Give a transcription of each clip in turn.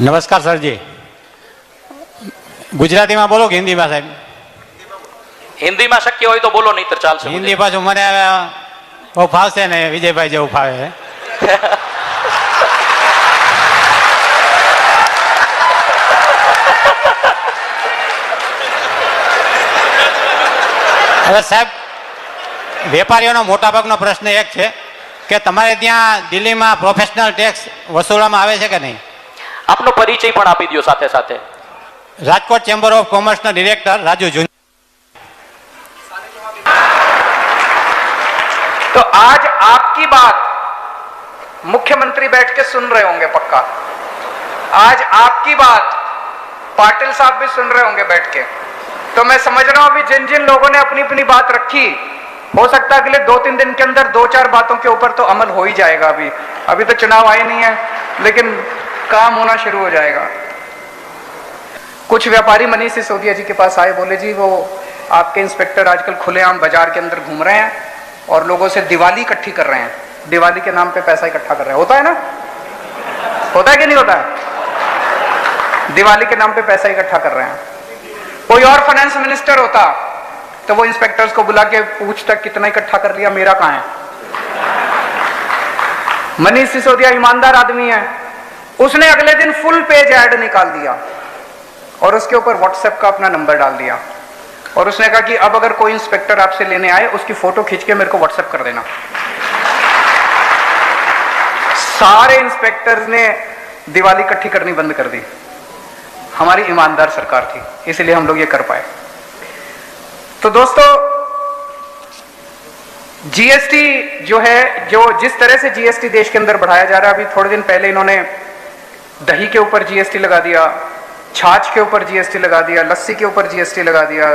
નમસ્કાર સરજી. ગુજરાતીમાં બોલો કે હિન્દીમાં સાહેબ? હિન્દીમાં શક્ય હોય તો બોલો, નહીતર ચાલશે. હિન્દી પાછું મને બહુ ફાવશે ને વિજયભાઈ જેવું ફાવે. હવે સાહેબ, વેપારીઓનો મોટાભાગનો પ્રશ્ન એક છે કે તમારે ત્યાં દિલ્હીમાં પ્રોફેશનલ ટેક્સ વસૂલવામાં આવે છે કે નહીં? આપનો પરિચય પણ આપી દો સાથે સાથે. રાજકોટ ચેમ્બર ઓફ કોમર્સના ડિરેક્ટર રાજુ જુન. तो आज आपकी बात मुख्यमंत्री बैठ के सुन रहे होंगे पक्का. आज आपकी बात पाटिल साहब भी सुन रहे होंगे बैठ के. तो मैं समझ रहा हूं अभी जिन जिन लोगों ने अपनी अपनी बात रखी, हो सकता है अगले 2-3 दिन के अंदर 2-4 बातों के ऊपर तो अमल हो ही जाएगा. अभी तो चुनाव आए नहीं है, लेकिन काम होना शुरू हो जाएगा. कुछ व्यापारी मनीष सिसोदिया जी के पास आए, बोले जी वो आपके इंस्पेक्टर आजकल खुलेआम बाजार के अंदर घूम रहे हैं और लोगों से दिवाली इकट्ठी कर रहे हैं, दिवाली के नाम पे पैसा इकट्ठा कर रहे हैं. होता है ना? होता है कि नहीं होता है? दिवाली के नाम पे पैसा इकट्ठा कर रहे हैं. कोई और फाइनेंस मिनिस्टर होता तो वो इंस्पेक्टर्स को बुला के पूछता कितना इकट्ठा कर लिया, मेरा कहां है. मनीष सिसोदिया ईमानदार आदमी है, उसने अगले दिन फुल पेज ऐड निकाल दिया और उसके ऊपर व्हाट्सएप का अपना नंबर डाल दिया और उसने कहा कि अब अगर कोई इंस्पेक्टर आपसे लेने आए उसकी फोटो खींच के मेरे को व्हाट्सएप कर देना. सारे इंस्पेक्टर्स ने दिवाली इकट्ठी करनी बंद कर दी. हमारी ईमानदार सरकार थी, इसलिए हम लोग ये कर पाए. तो दोस्तों, जीएसटी जो है, जो जिस तरह से जीएसटी देश के अंदर बढ़ाया जा रहा है, अभी थोड़े दिन पहले इन्होंने दही के ऊपर जीएसटी लगा दिया, छाछ के ऊपर जीएसटी लगा दिया, लस्सी के ऊपर जीएसटी लगा दिया,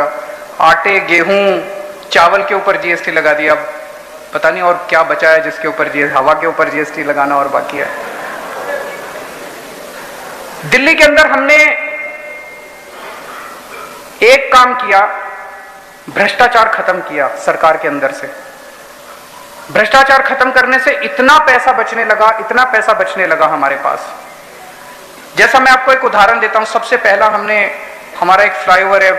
आटे, गेहूं, चावल के ऊपर जीएसटी लगा दिया. पता नहीं और क्या बचा है जिसके ऊपर हवा के ऊपर जीएसटी लगाना और बाकी है. दिल्ली के अंदर हमने एक काम किया, भ्रष्टाचार खत्म किया. सरकार के अंदर से भ्रष्टाचार खत्म करने से इतना पैसा बचने लगा हमारे पास. जैसा मैं आपको एक उदाहरण देता हूं. सबसे पहला हमने, हमारा एक फ्लाईओवर है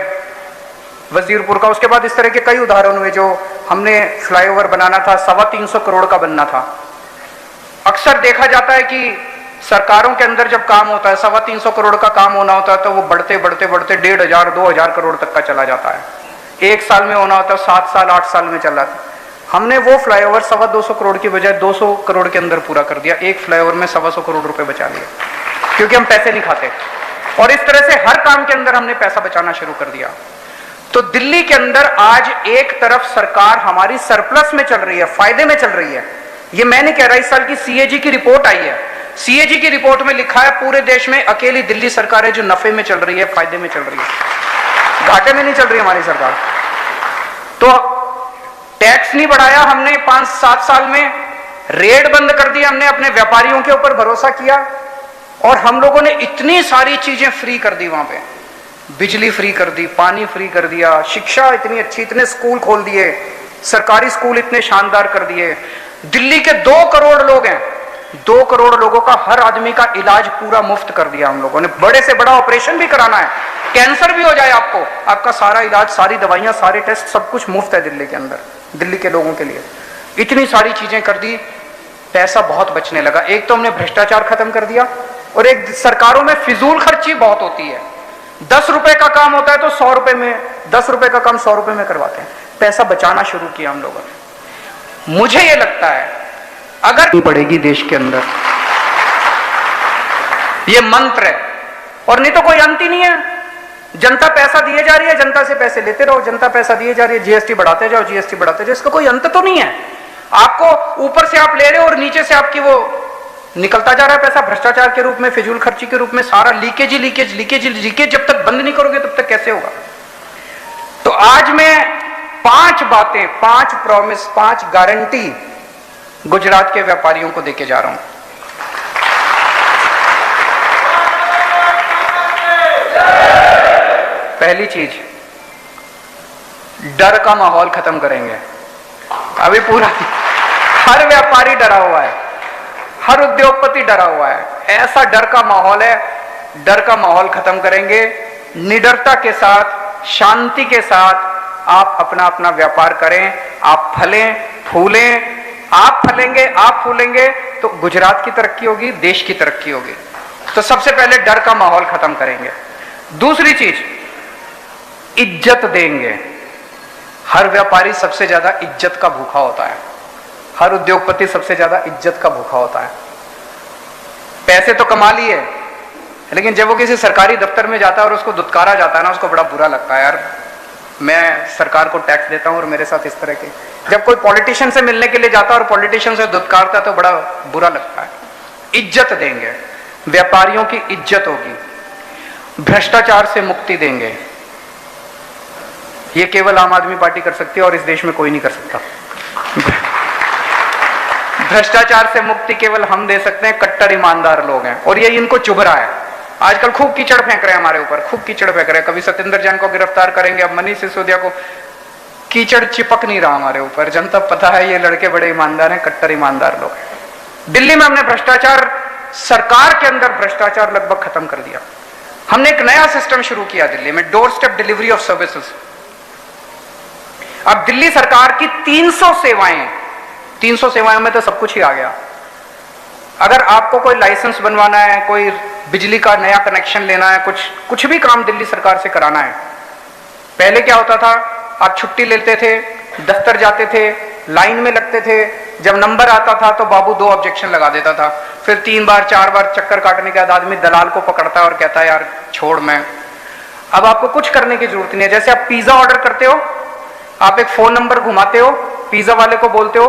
वजीरपुर का, उसके बाद इस तरह के कई उदाहरण हुए जो हमने फ्लाईओवर बनाना था, 325 करोड़ का बनना था. अक्सर देखा जाता है कि सरकारों के अंदर जब काम होता है, 325 करोड़ का काम होना होता है तो वो बढ़ते 1,500-2,000 करोड़ तक का चला जाता है. एक साल में होना होता है 7 साल 8 साल में चला था. हमने वो फ्लाईओवर 225 करोड़ की बजाय 200 करोड़ के अंदर पूरा कर दिया. एक फ्लाईओवर में 125 करोड़ रुपए बचा लिया, क्योंकि हम पैसे नहीं खाते. और इस तरह से हर काम के अंदर हमने पैसा बचाना शुरू कर दिया. तो दिल्ली के अंदर आज एक तरफ सरकार हमारी सरप्लस में चल रही है, फायदे में चल रही है. ये मैं नहीं कह रहा, इस साल की सीएजी की रिपोर्ट आई है. सीएजी की रिपोर्ट में लिखा है पूरे देश में अकेली दिल्ली सरकार है जो नफे में चल रही है, फायदे में चल रही है, घाटे में नहीं चल रही हमारी सरकार. तो टैक्स नहीं बढ़ाया हमने 5-7 साल में, रेड बंद कर दिया हमने, अपने व्यापारियों के ऊपर भरोसा किया और हम लोगों ने इतनी सारी चीजें फ्री कर दी. वहां पे बिजली फ्री कर दी, पानी फ्री कर दिया, शिक्षा इतनी अच्छी, इतने स्कूल खोल दिए, सरकारी स्कूल इतने शानदार कर दिए. दिल्ली के 2 करोड़ लोग हैं, 2 करोड़ लोगों का हर आदमी का इलाज पूरा मुफ्त कर दिया हम लोगों ने. बड़े से बड़ा ऑपरेशन भी कराना है, कैंसर भी हो जाए आपको, आपका सारा इलाज, सारी दवाइयां, सारे टेस्ट, सब कुछ मुफ्त है दिल्ली के अंदर, दिल्ली के लोगों के लिए. इतनी सारी चीजें कर दी, पैसा बहुत बचने लगा. एक तो हमने भ्रष्टाचार खत्म कर दिया और एक सरकारों में फिजूल खर्ची बहुत होती है. 10 रुपए का काम होता है तो 100 रुपए में, 10 रुपए का काम 100 रुपए में करवाते हैं. पैसा बचाना शुरू किया हम लोगों ने. मुझे यह लगता है अगर पड़ेगी देश के अंदर, यह मंत्र है और नहीं तो कोई अंत ही नहीं है. जनता पैसा दिए जा रही है, जनता से पैसे लेते रहो, जनता पैसा दिए जा रही है, जीएसटी बढ़ाते जाओ, जीएसटी बढ़ाते जाओ, इसका कोई अंत तो नहीं है. आपको ऊपर से आप ले रहे हो और नीचे से आपकी वो निकलता जा रहा है पैसा भ्रष्टाचार के रूप में, फिजूल खर्ची के रूप में. सारा लीकेज जब तक बंद नहीं करोगे तब तक कैसे होगा. तो आज मैं 5 बातें, 5 प्रॉमिस, 5 गारंटी गुजरात के व्यापारियों को देके जा रहा हूं. पहली चीज, डर का माहौल खत्म करेंगे. अभी पूरा हर व्यापारी डरा हुआ है, हर उद्योगपति डरा हुआ है. ऐसा डर का माहौल है डर का माहौल खत्म करेंगे, निडरता के साथ, शांति के साथ आप अपना अपना व्यापार करें, आप फलें फूलें। आप फलेंगे, आप फूलेंगे तो गुजरात की तरक्की होगी, देश की तरक्की होगी। तो सबसे पहले डर का माहौल खत्म करेंगे। दूसरी चीज, इज्जत देंगे। हर व्यापारी सबसे ज्यादा इज्जत का भूखा होता है, हर उद्योगपति सबसे ज्यादा इज्जत का भूखा होता है। पैसे तो कमा लिए, लेकिन जब वो किसी सरकारी दफ्तर में जाता है और उसको दुत्कारा जाता है ना, उसको बड़ा बुरा लगता है, यार मैं सरकार को टैक्स देता हूं और मेरे साथ इस तरह के। जब कोई पॉलिटिशियन से मिलने के लिए जाता है और पॉलिटिशियन से दुत्कारता है तो बड़ा बुरा लगता है। इज्जत देंगे, व्यापारियों की इज्जत होगी, भ्रष्टाचार से मुक्ति देंगे। ये केवल आम आदमी पार्टी कर सकती है और इस देश में कोई नहीं कर सकता। भ्रष्टाचार से मुक्ति केवल हम दे सकते हैं, कट्टर ईमानदार लोग हैं, और ये इनको चुभ रहा है। आजकल खूब कीचड़ फेंक रहे हैं हमारे ऊपर, खूब कीचड़ फेंक रहे हैं। कभी सत्येंद्र जैन को गिरफ्तार करेंगे, अब मनीष सिसोदिया को। कीचड़ चिपक नहीं रहा हमारे ऊपर, जनता पता है ये लड़के बड़े ईमानदार हैं, कट्टर ईमानदार लोग हैं। दिल्ली में हमने भ्रष्टाचार, सरकार के अंदर भ्रष्टाचार लगभग खत्म कर दिया। हमने एक नया सिस्टम शुरू किया दिल्ली में, door step delivery of services. अब दिल्ली सरकार की 300 सेवाएं, 300 सेवाओं में तो सब कुछ ही आ गया। अगर आपको कोई लाइसेंस बनवाना है, कोई बिजली का नया कनेक्शन लेना है, कुछ भी काम दिल्ली सरकार से कराना है, पहले क्या होता था, आप छुट्टी लेते थे, दफ्तर जाते थे, लाइन में लगते थे, जब नंबर आता था तो बाबू 2 ऑब्जेक्शन लगा देता था, फिर 3 बार 4 बार चक्कर काटने के बाद आदमी दलाल को पकड़ता है और कहता है यार छोड़ मैं। अब आपको कुछ करने की जरूरत नहीं है। जैसे आप पिज्जा ऑर्डर करते हो, आप एक फोन नंबर घुमाते हो, पिज्जा वाले को बोलते हो